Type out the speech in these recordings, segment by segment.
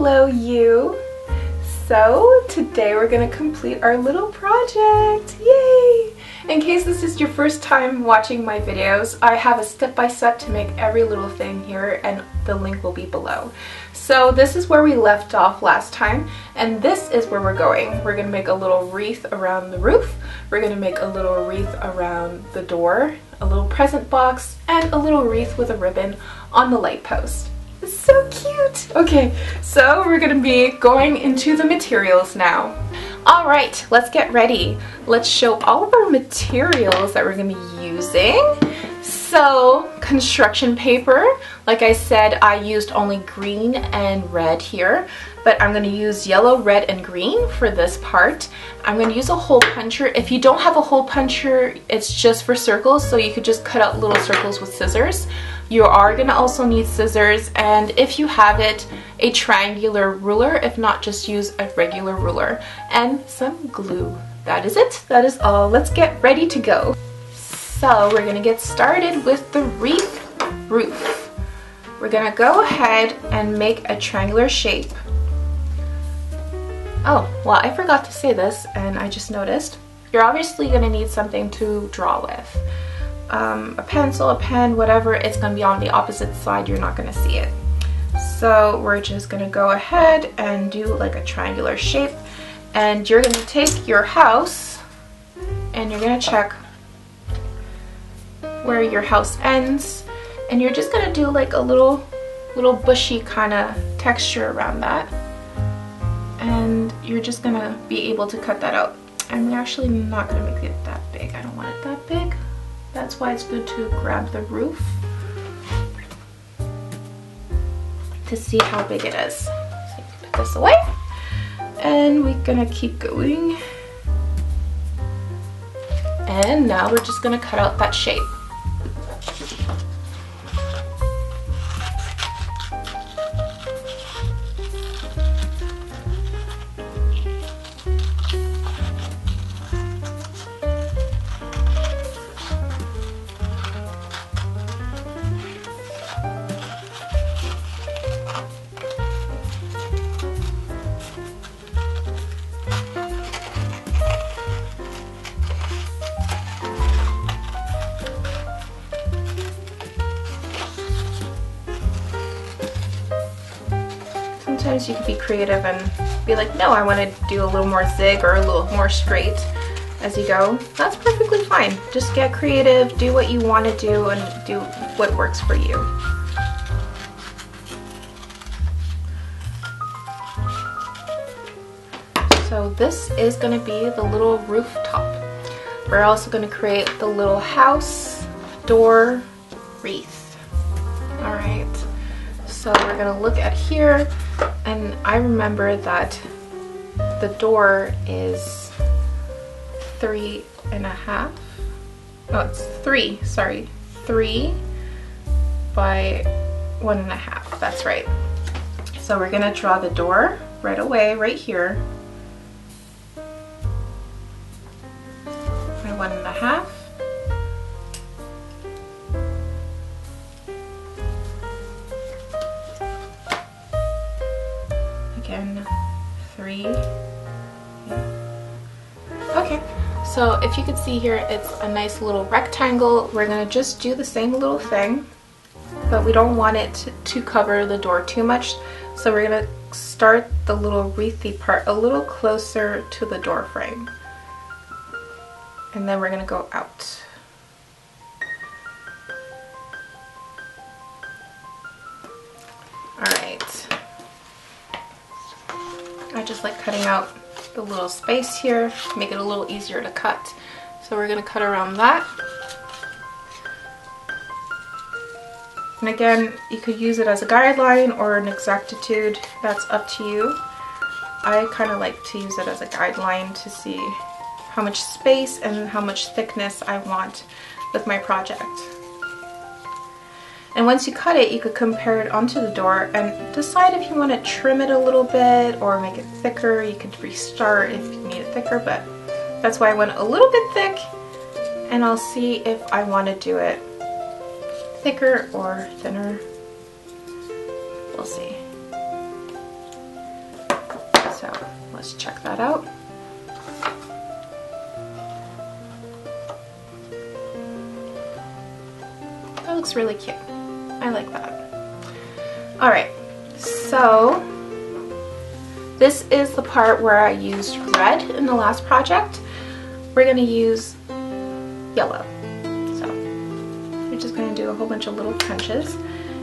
Hello you! So today we're going to complete our little project! Yay! In case this is your first time watching my videos, I have a step-by-step to make every little thing here and the link will be below. So this is where we left off last time and this is where we're going. We're going to make a little wreath around the roof, we're going to make a little wreath around the door, a little present box, and a little wreath with a ribbon on the light post. It's so cute! Okay, so we're gonna be going into the materials now. Alright, let's get ready. Let's show all of our materials that we're gonna be using. So, construction paper. Like I said, I used only green and red here, but I'm going to use yellow, red, and green for this part. I'm going to use a hole puncher. If you don't have a hole puncher, it's just for circles, so you could just cut out little circles with scissors. You are going to also need scissors, and if you have it, a triangular ruler. If not, just use a regular ruler. And some glue. That is it. That is all. Let's get ready to go. So we're going to get started with the wreath roof. We're going to go ahead and make a triangular shape. Oh, well, I forgot to say this and I just noticed. You're obviously going to need something to draw with. A pencil, a pen, whatever. It's going to be on the opposite side. You're not going to see it. So we're just going to go ahead and do like a triangular shape. And you're going to take your house and you're going to check where your house ends, and you're just gonna do like a little bushy kind of texture around that, and you're just gonna be able to cut that out. I'm actually not gonna make it that big. I don't want it that big. That's why it's good to grab the roof to see how big it is. So you can put this away, and we're gonna keep going, and now we're just gonna cut out that shape. Sometimes you could be creative and be like, no, I want to do a little more zig or a little more straight as you go. That's perfectly fine. Just get creative, do what you want to do, and do what works for you. So this is going to be the little rooftop. We're also going to create the little house, door, wreath. Alright, so we're going to look at here. And I remember that the door is 3.5. Oh, it's 3, sorry. 3 by 1.5. That's right. So we're gonna draw the door right away, right here. By 1.5. Again, 3. Okay, so if you can see here, it's a nice little rectangle. We're gonna just do the same little thing, but we don't want it to cover the door too much. So we're gonna start the little wreathy part a little closer to the door frame. And then we're gonna go out. Alright. I just like cutting out the little space here to make it a little easier to cut. So we're going to cut around that. And again, you could use it as a guideline or an exactitude. That's up to you. I kind of like to use it as a guideline to see how much space and how much thickness I want with my project. And once you cut it, you could compare it onto the door and decide if you want to trim it a little bit or make it thicker. You could restart if you need it thicker, but that's why I went a little bit thick, and I'll see if I want to do it thicker or thinner. We'll see. let's check that out. That looks really cute. I like that. Alright, so this is the part where I used red in the last project. We're going to use yellow. So we're just going to do a whole bunch of little punches.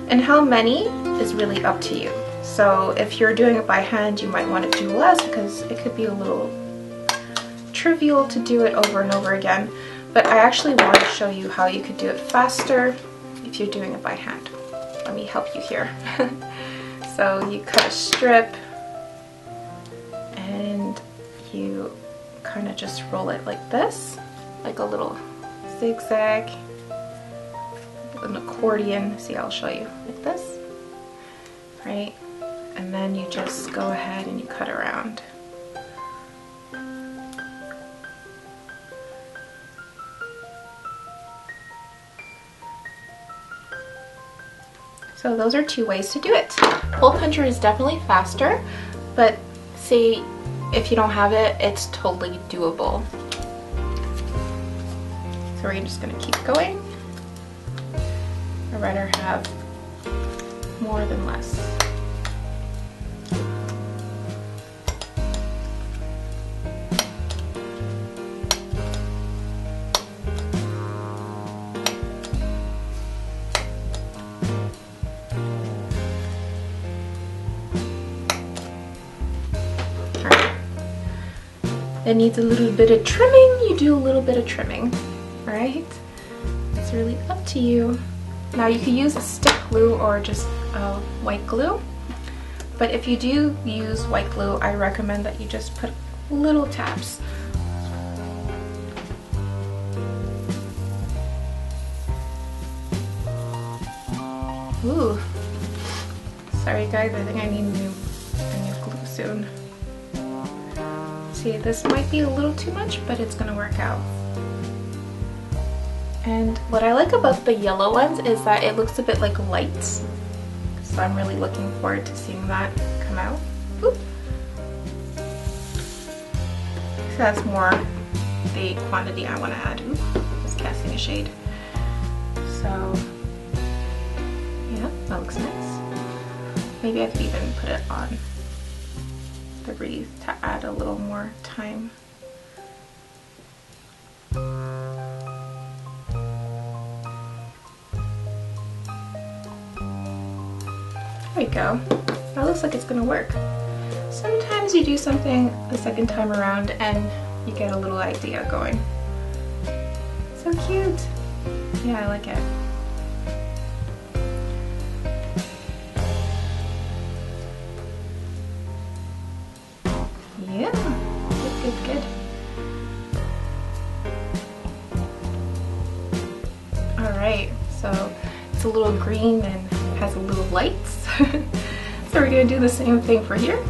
And how many is really up to you. So if you're doing it by hand, you might want to do less because it could be a little trivial to do it over and over again. But I actually want to show you how you could do it faster if you're doing it by hand. Let me help you here. So you cut a strip and you kind of just roll it like this, like a little zigzag, an accordion. See, I'll show you, like this, right? And then you just go ahead and you cut around. So those are two ways to do it. Hole puncher is definitely faster, but see, if you don't have it, it's totally doable. So we're just gonna keep going. I'd rather have more than less. It needs a little bit of trimming, you do a little bit of trimming, right? It's really up to you. Now you could use a stick glue or just white glue, but if you do use white glue, I recommend that you just put little tabs. Ooh, sorry guys, I think I need a new glue soon. See, this might be a little too much, but it's gonna work out. And what I like about the yellow ones is that it looks a bit like lights. So I'm really looking forward to seeing that come out. Oop. So that's more the quantity I want to add. Oop, just casting a shade. So yeah, that looks nice. Maybe I could even put it on the wreath to add a little more time. There we go. That looks like it's gonna work. Sometimes you do something the second time around and you get a little idea going. So cute. Yeah, I like it. Yeah, good, good, good. All right, so it's a little green and has a little lights. So we're gonna do the same thing for here.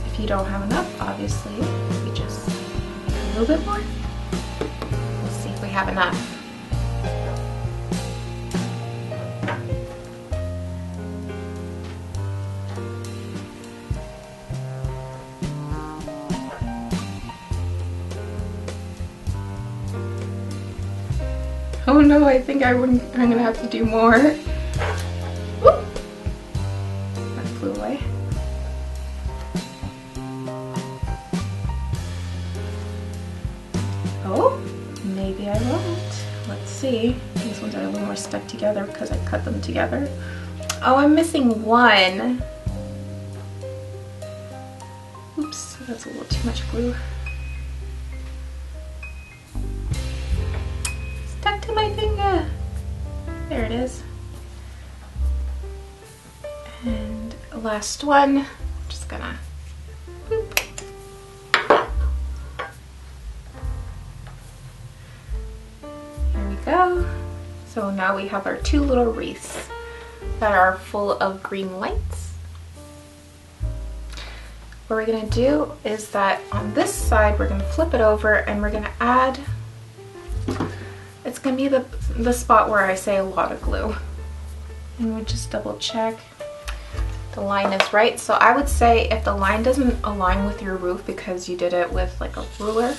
If you don't have enough, obviously, we just make a little bit more. Let's see if we have enough. Oh no, I think I'm gonna have to do more. Whoop. That flew away. Oh, maybe I won't. Let's see. These ones are a little more stuck together because I cut them together. Oh, I'm missing one. Oops, that's a little too much glue. Stuck to my finger. There it is. And last one, I'm just gonna boop. There we go. So now we have our two little wreaths that are full of green lights. What we're gonna do is that on this side, we're gonna flip it over and we're gonna add, it's gonna be the spot where I say a lot of glue. And we'll just double check the line is right. So I would say if the line doesn't align with your roof because you did it with like a ruler,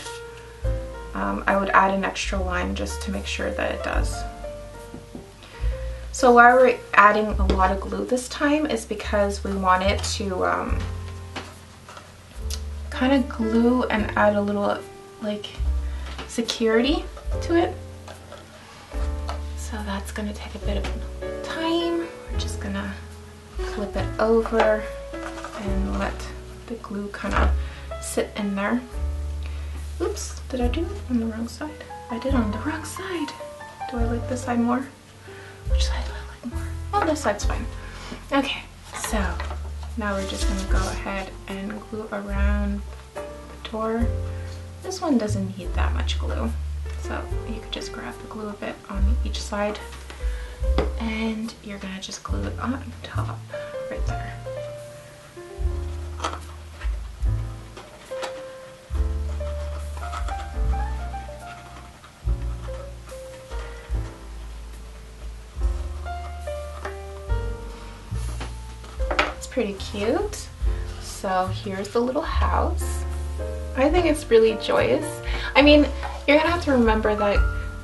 I would add an extra line just to make sure that it does. So why we're adding a lot of glue this time is because we want it to kind of glue and add a little like security to it. So that's gonna take a bit of time. We're just gonna flip it over and let the glue kind of sit in there. Oops, did I do it on the wrong side? I did on the wrong side. Do I like this side more? Which side do I like more? Oh, this side's fine. Okay, so now we're just gonna go ahead and glue around the door. This one doesn't need that much glue, so you could just grab the glue a bit on each side, and you're gonna just glue it on top right there. Pretty cute. So here's the little house. I think it's really joyous. I mean, you're gonna have to remember that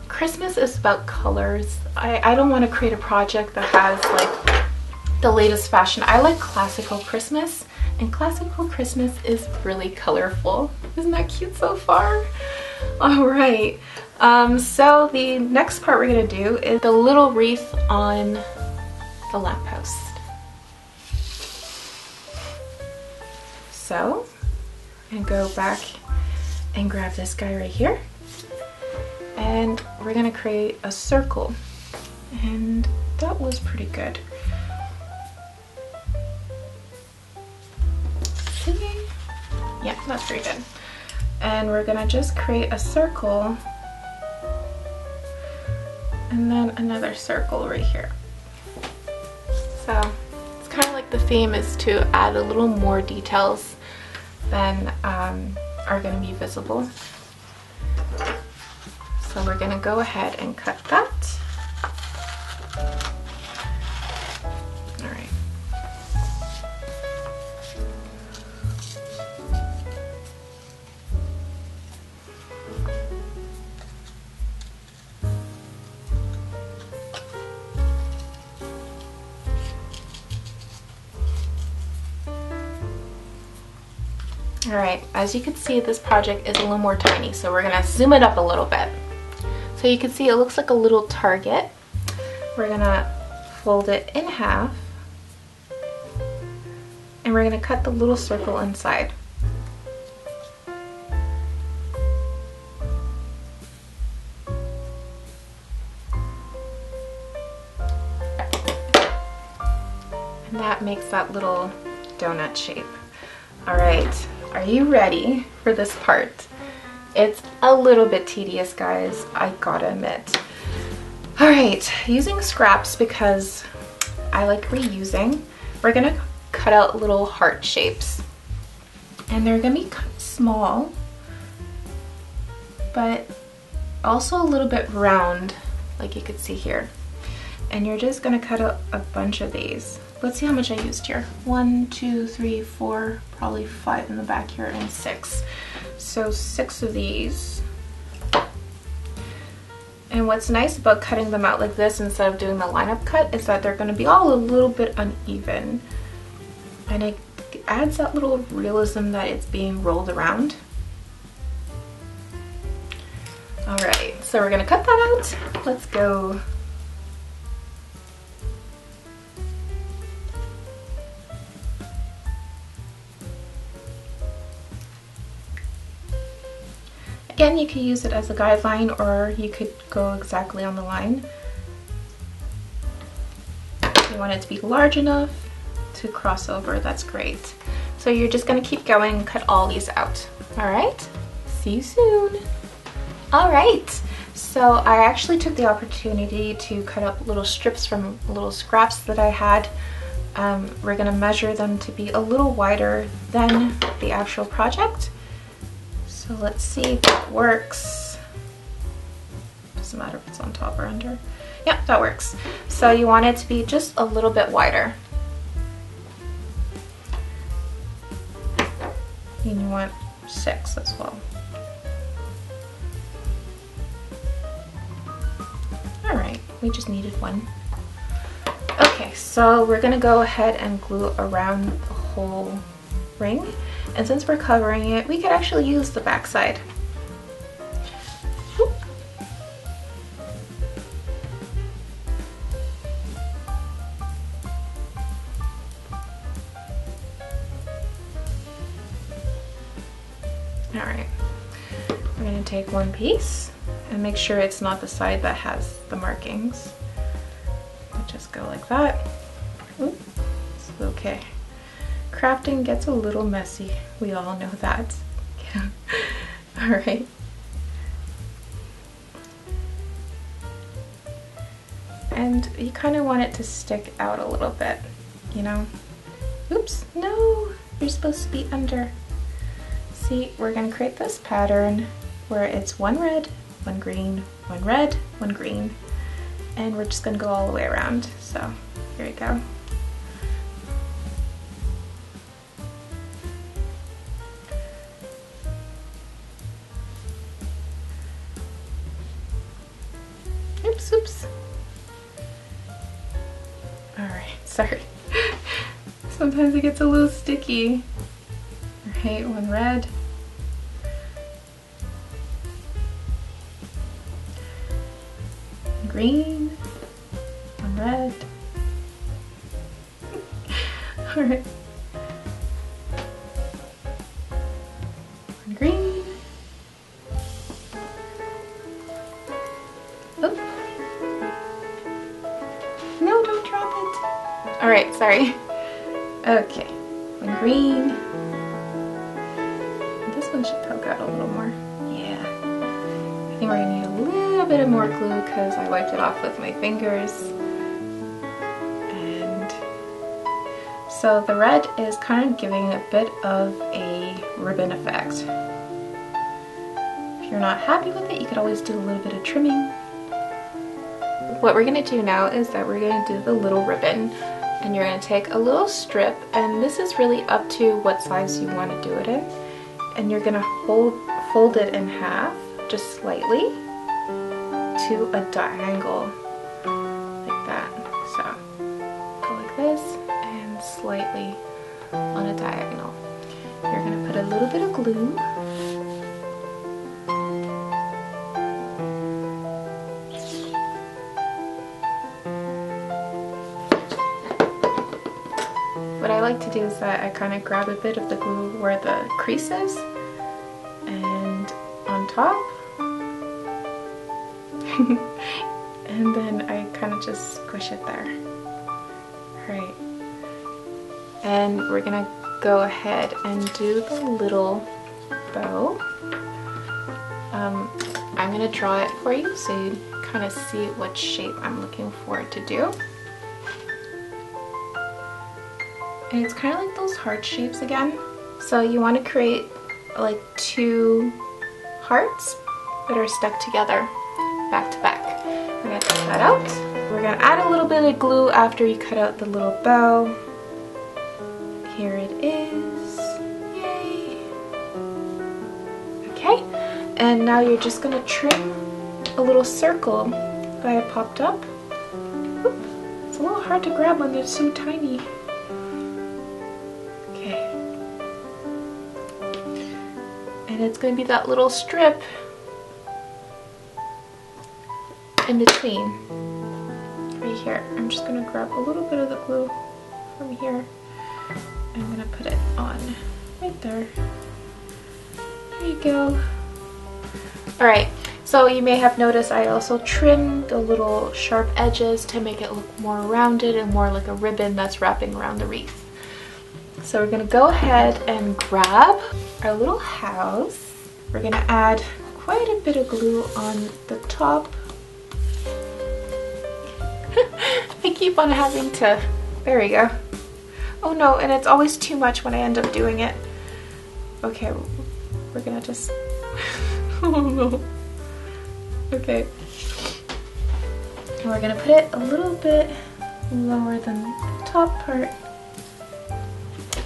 Christmas is about colors. I don't want to create a project that has like the latest fashion. I like classical Christmas, and classical Christmas is really colorful. Isn't that cute so far? All right. So the next part we're gonna do is the little wreath on the lamppost. So, and go back and grab this guy right here, and we're gonna create a circle, and that was pretty good. See? Yeah, that's pretty good. And we're gonna just create a circle and then another circle right here. So it's kind of like the theme is to add a little more details than are going to be visible. So we're going to go ahead and cut that. All right. Alright, as you can see, this project is a little more tiny, so we're gonna zoom it up a little bit. So you can see it looks like a little target. We're gonna fold it in half, and we're gonna cut the little circle inside. And that makes that little donut shape. Alright. Are you ready for this part? It's a little bit tedious, guys, I gotta admit. All right, using scraps because I like reusing, we're gonna cut out little heart shapes. And they're gonna be small, but also a little bit round, like you could see here. And you're just gonna cut out a bunch of these. Let's see how much I used here. 1, 2, 3, 4, probably 5 in the back here, and 6. So 6 of these. And what's nice about cutting them out like this instead of doing the lineup cut is that they're going to be all a little bit uneven. And it adds that little realism that it's being rolled around. Alright, so we're going to cut that out. Let's go. Again, you could use it as a guideline, or you could go exactly on the line. If you want it to be large enough to cross over, that's great. So you're just gonna keep going and cut all these out. All right, see you soon. All right, so I actually took the opportunity to cut up little strips from little scraps that I had. We're gonna measure them to be a little wider than the actual project. So let's see if it works. Does doesn't matter if it's on top or under. Yeah, that works. So you want it to be just a little bit wider. And you want 6 as well. Alright, we just needed 1. Okay, so we're gonna go ahead and glue around the whole ring. And since we're covering it, we could actually use the back side. Alright, we're going to take one piece and make sure it's not the side that has the markings. Just go like that. Ooh, it's okay. Crafting gets a little messy. We all know that. Yeah. Alright. And you kind of want it to stick out a little bit, you know? Oops, no! You're supposed to be under. See, we're going to create this pattern where it's 1 red, 1 green, 1 red, 1 green, and we're just going to go all the way around. So here we go. Oops, oops. Alright, sorry. Sometimes it gets a little sticky. Alright, 1 red. Green. 1 red. Alright. 1 green. Oh. No, don't drop it. Alright, sorry. Okay. 1 green. This one should poke out a little more. Yeah. I think we're gonna need a little bit of more glue because I wiped it off with my fingers. And so the red is kind of giving a bit of a ribbon effect. If you're not happy with it, you could always do a little bit of trimming. What we're gonna do now is that we're gonna do the little ribbon, and you're gonna take a little strip, and this is really up to what size you want to do it in, and you're gonna fold it in half just slightly to a diagonal like that. So go like this and slightly on a diagonal. You're gonna put a little bit of glue. What I like to do is that I kind of grab a bit of the glue where the crease is and on top. And then I kind of just squish it there. Right. And we're gonna go ahead and do the little bow. I'm gonna draw it for you so you kind of see what shape I'm looking for it to do. And it's kind of like those heart shapes again. So you want to create like 2 hearts that are stuck together back to back. I'm going to cut that out. We're going to add a little bit of glue after you cut out the little bow. Here it is. Yay! Okay, and now you're just going to trim a little circle that I popped up. Oop. It's a little hard to grab when they're so tiny. Okay. And it's going to be that little strip in between. Right here. I'm just going to grab a little bit of the glue from here. I'm going to put it on right there. There you go. Alright, so you may have noticed I also trimmed the little sharp edges to make it look more rounded and more like a ribbon that's wrapping around the wreath. So we're going to go ahead and grab our little house. We're going to add quite a bit of glue on the top. I keep on having to, there we go. Oh no, and it's always too much when I end up doing it. Okay, we're gonna just, oh no. Okay, And we're gonna put it a little bit lower than the top part.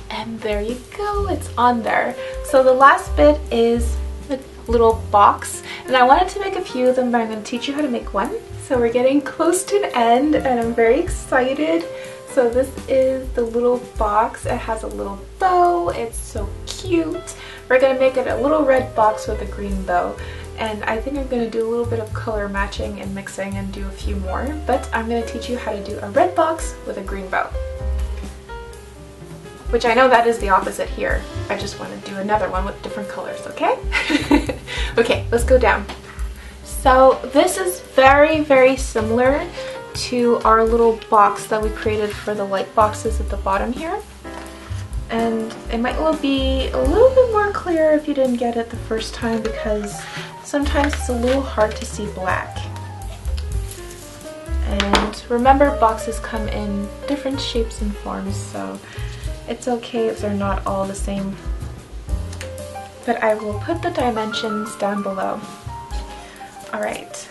And there you go, it's on there. So the last bit is a little box, and I wanted to make a few of them, but I'm going to teach you how to make one. So we're getting close to an end, and I'm very excited. So this is the little box. It has a little bow. It's so cute. We're going to make it a little red box with a green bow. And I think I'm going to do a little bit of color matching and mixing and do a few more. But I'm going to teach you how to do a red box with a green bow. Which I know that is the opposite here. I just want to do another one with different colors, okay? Okay, let's go down. So this is very, very similar to our little box that we created for the light boxes at the bottom here. And it might be a little bit more clear if you didn't get it the first time, because sometimes it's a little hard to see black. And remember, boxes come in different shapes and forms, so it's okay if they're not all the same. But I will put the dimensions down below. Alright.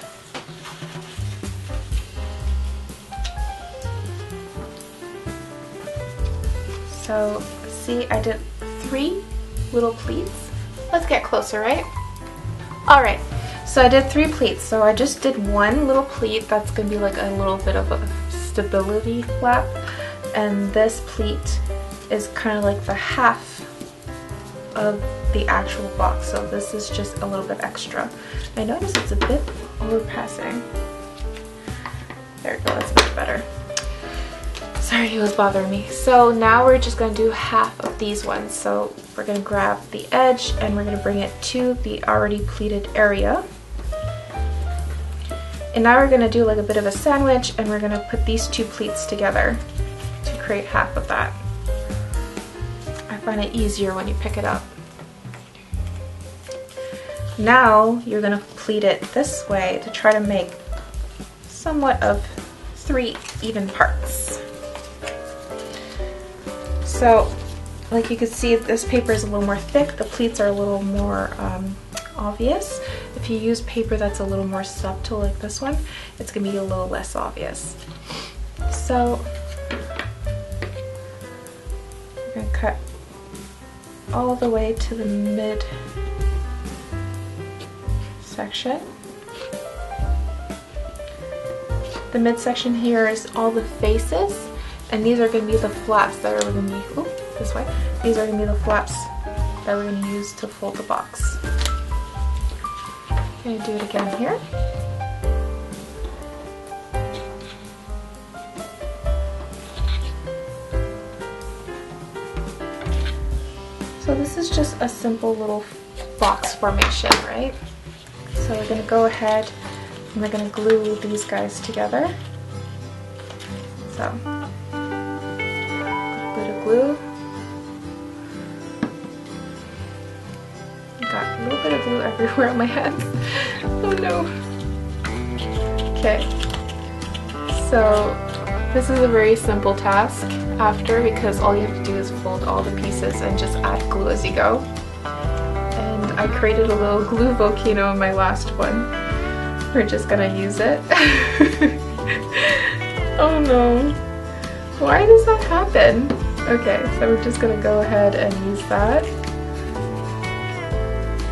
So, see, I did 3 little pleats. Let's get closer, right? Alright, so I did 3 pleats. So I just did 1 little pleat that's going to be like a little bit of a stability flap. And this pleat is kind of like the half of the actual box. So this is just a little bit extra. I notice it's a bit overpassing. There we go, that's much better. Sorry, it was bothering me. So now we're just going to do half of these ones. So we're going to grab the edge and we're going to bring it to the already pleated area. And now we're going to do like a bit of a sandwich, and we're going to put these 2 pleats together to create half of that. I find it easier when you pick it up. Now you're going to pleat it this way to try to make somewhat of 3 even parts. So, like you can see, this paper is a little more thick, the pleats are a little more obvious. If you use paper that's a little more subtle like this one, it's going to be a little less obvious. So, we're going to cut all the way to the mid section. The midsection here is all the faces, and these are going to be the flaps that are going to be, this way. These are going to be the flaps that we're going to use to fold the box. I'm going to do it again here. So this is just a simple little box formation, right? So we're going to go ahead and we're going to glue these guys together. So, a bit of glue. Got a little bit of glue everywhere on my hands. Oh no. Okay. So, this is a very simple task after, because all you have to do is fold all the pieces and just add glue as you go. And I created a little glue volcano in my last one. We're just gonna use it. Oh no. Why does that happen? Okay, so we're just gonna go ahead and use that.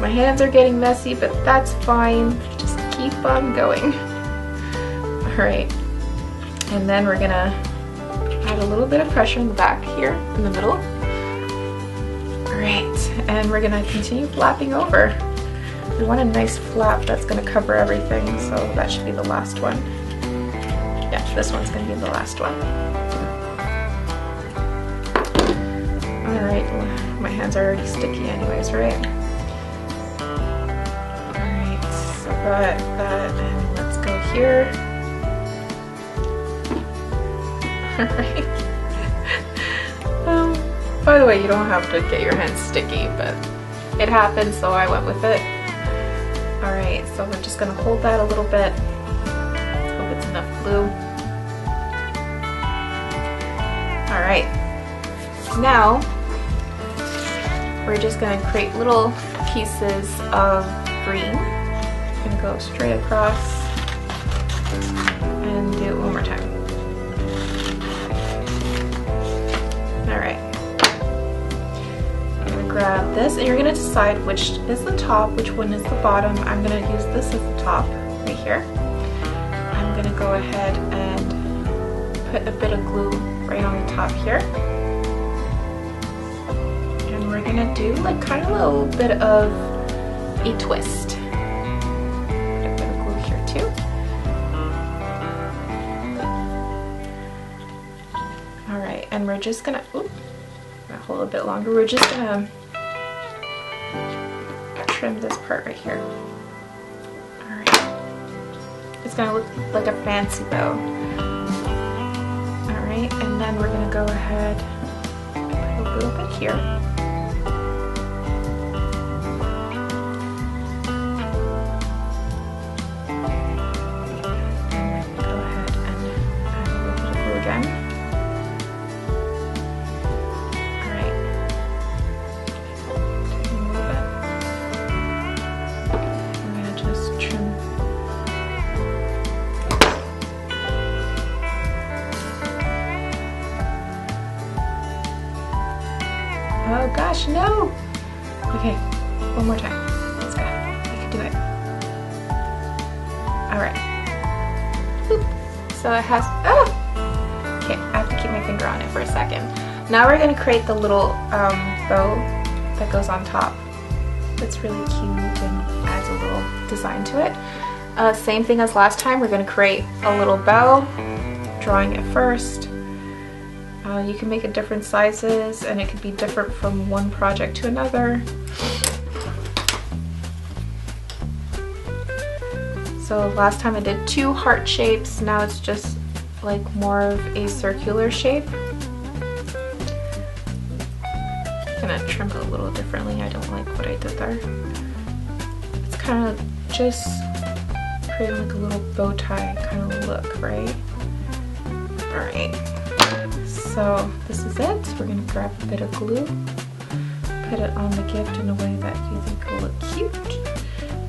My hands are getting messy, but that's fine. Just keep on going. Alright. And then we're gonna add a little bit of pressure in the back here, in the middle. Alright, and we're gonna continue flapping over. We want a nice flap that's gonna cover everything, so that should be the last one. Yeah, this one's gonna be the last one. Alright, my hands are already sticky anyways, right? Alright, so got that, and let's go here. Alright. By the way, you don't have to get your hands sticky, but it happened, so I went with it. Alright, so we're just going to hold that a little bit. Hope it's enough glue. Alright, now we're just going to create little pieces of green. I'm going to go straight across and this, and you're going to decide which is the top, which one is the bottom. I'm going to use this as the top right here. I'm going to go ahead and put a bit of glue right on the top here. And we're going to do like kind of a little bit of a twist. Put a bit of glue here too. Alright, and we're just going to, hold a bit longer. We're just going to trim this part right here. Alright. It's going to look like a fancy bow. Alright, and then we're going to go ahead and put a little bit here. And go ahead and add a little bit of glue again. Oh gosh, no! Okay, one more time. Let's go. You can do it. Alright. So it has, oh! Okay, I have to keep my finger on it for a second. Now we're going to create the little bow that goes on top. It's really cute and adds a little design to it. Same thing as last time, we're going to create a little bow, drawing it first. You can make it different sizes, and it could be different from one project to another. So last time I did 2 heart shapes, now it's just like more of a circular shape. I'm gonna trim it a little differently. I don't like what I did there. It's kind of just creating like a little bow tie kind of look, right? Alright. So this is it. We're going to grab a bit of glue, put it on the gift in a way that you think will look cute.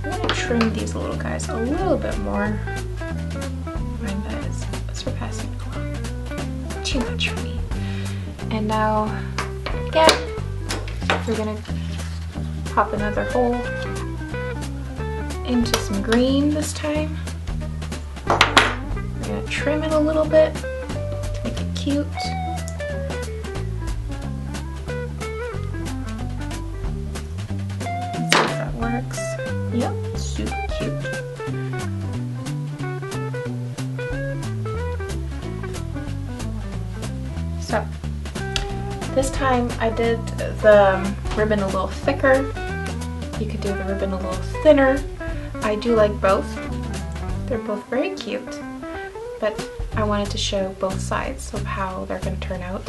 I'm going to trim these little guys a little bit more. Mind that is surpassing too much for me. And now, again, we're going to pop another hole into some green this time. We're going to trim it a little bit to make it cute. Works. Yep, super cute. So this time I did the ribbon a little thicker. You could do the ribbon a little thinner. I do like both. They're both very cute, but I wanted to show both sides of how they're going to turn out.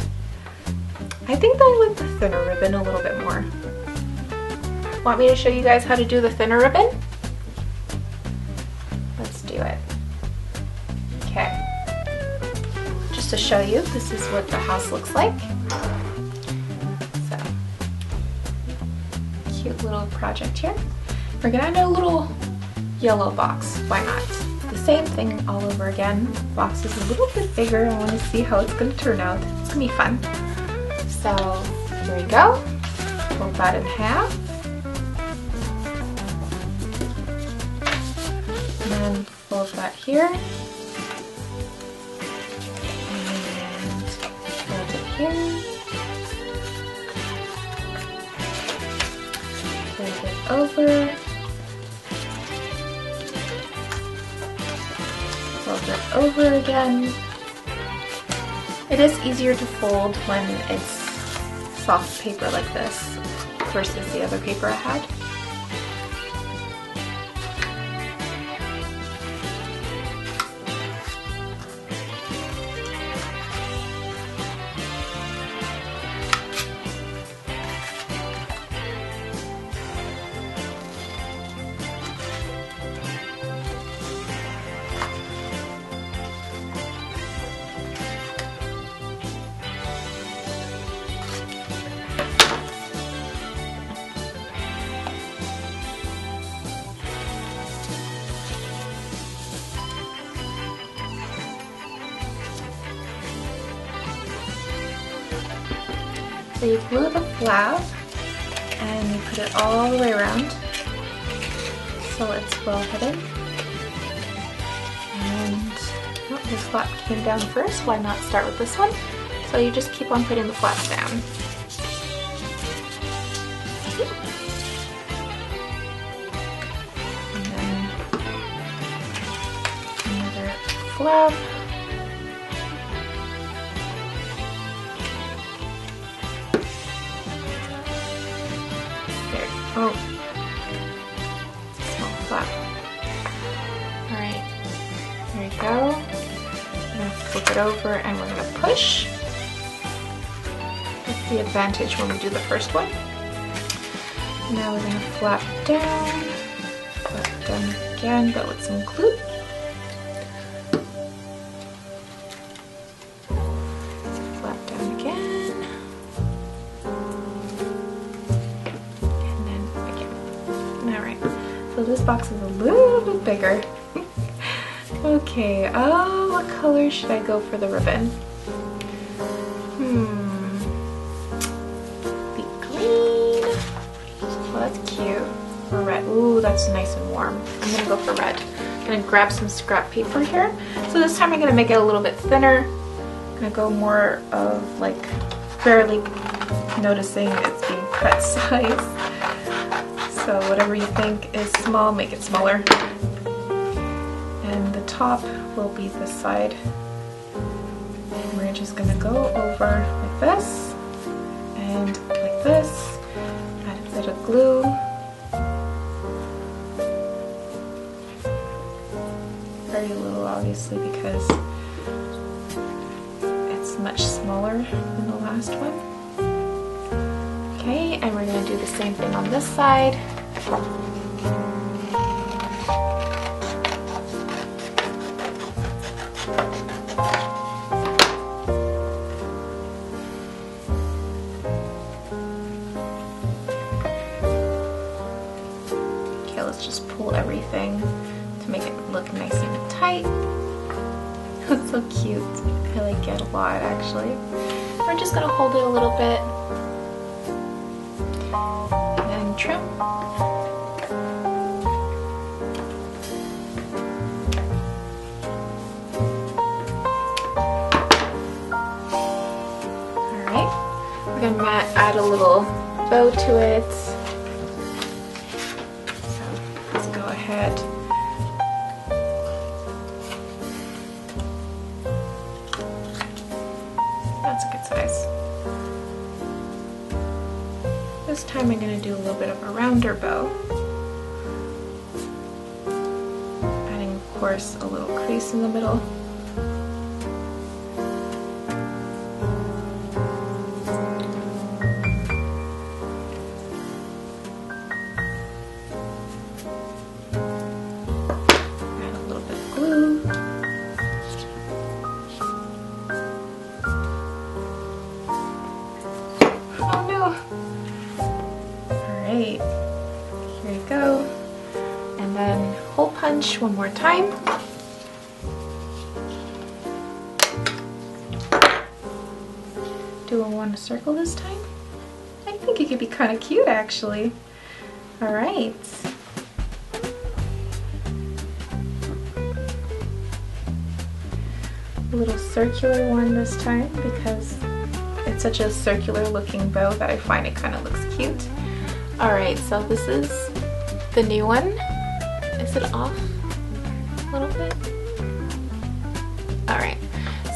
I think I like the thinner ribbon a little bit more. Want me to show you guys how to do the thinner ribbon? Let's do it. Okay. Just to show you, this is what the house looks like. So, cute little project here. We're gonna add a little yellow box. Why not? The same thing all over again. Box is a little bit bigger. I want to see how it's gonna turn out. It's gonna be fun. So, here we go. Fold that in half. And then fold that here, and fold it here, fold it over, fold it over again. It is easier to fold when it's soft paper like this versus the other paper I had. So you glue the flap and you put it all the way around so it's well hidden. And oh, this flap came down first, why not start with this one? So you just keep on putting the flaps down. And then another flap. There, oh, small flap. Alright, there you go. I'm going to flip it over and we're going to push. That's the advantage when we do the first one. Now we're going to flap down again, but with some glue. Flap down again. And then again. Alright, so this box is a little bit bigger. Okay, oh, what color should I go for the ribbon? Be green. Oh, that's cute. Or red. Ooh, that's nice and warm. I'm gonna go for red. I'm gonna grab some scrap paper here. So this time I'm gonna make it a little bit thinner. I'm gonna go more of like barely noticing it's being cut size. So whatever you think is small, make it smaller. And the top will be this side. And we're just gonna go over like this and like this. Add a bit of glue. Very little, obviously, because it's much smaller than the last one. Okay, and we're gonna do the same thing on this side. Let's just pull everything to make it look nice and tight. It's so cute. I like it a lot, actually. We're just gonna hold it a little bit and then trim. Alright, we're gonna add a little bow to it. Head. That's a good size. This time I'm going to do a little bit of a rounder bow. Adding, of course, a little crease in the middle. Alright, here you go. And then hole punch one more time. Do I want to circle this time? I think it could be kind of cute, actually. Alright. A little circular one this time because it's such a circular looking bow that I find it kind of looks cute. Alright, so this is the new one. Is it off a little bit? Alright,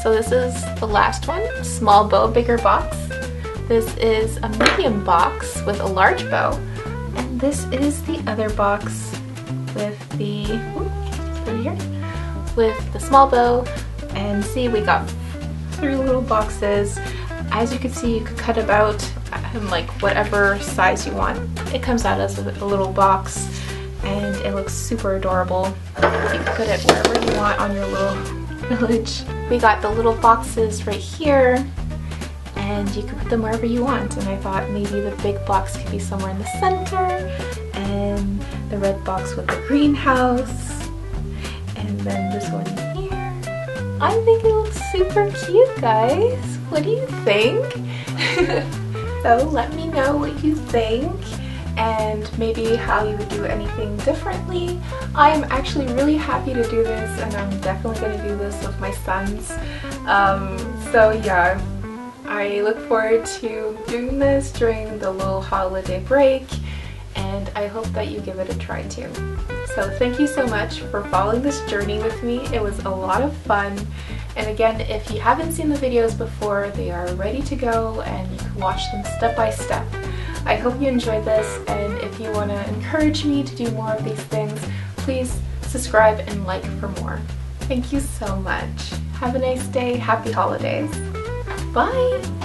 so this is the last one. Small bow, bigger box. This is a medium box with a large bow. And this is the other box with the, put it here, with the small bow. And see, we got 3 little boxes. As you can see, you could cut about like whatever size you want. It comes out as a little box and it looks super adorable. You can put it wherever you want on your little village. We got the little boxes right here and you can put them wherever you want. And I thought maybe the big box could be somewhere in the center and the red box with the greenhouse and then this one here. I think it looks super cute, guys. What do you think? So let me know what you think. and maybe how you would do anything differently. I am actually really happy to do this, and I'm definitely going to do this with my sons. So yeah, I look forward to doing this during the little holiday break, and I hope that you give it a try too. So thank you so much for following this journey with me. It was a lot of fun. And again, if you haven't seen the videos before, they are ready to go and you can watch them step by step. I hope you enjoyed this, and if you want to encourage me to do more of these things, please subscribe and like for more. Thank you so much. Have a nice day. Happy holidays. Bye!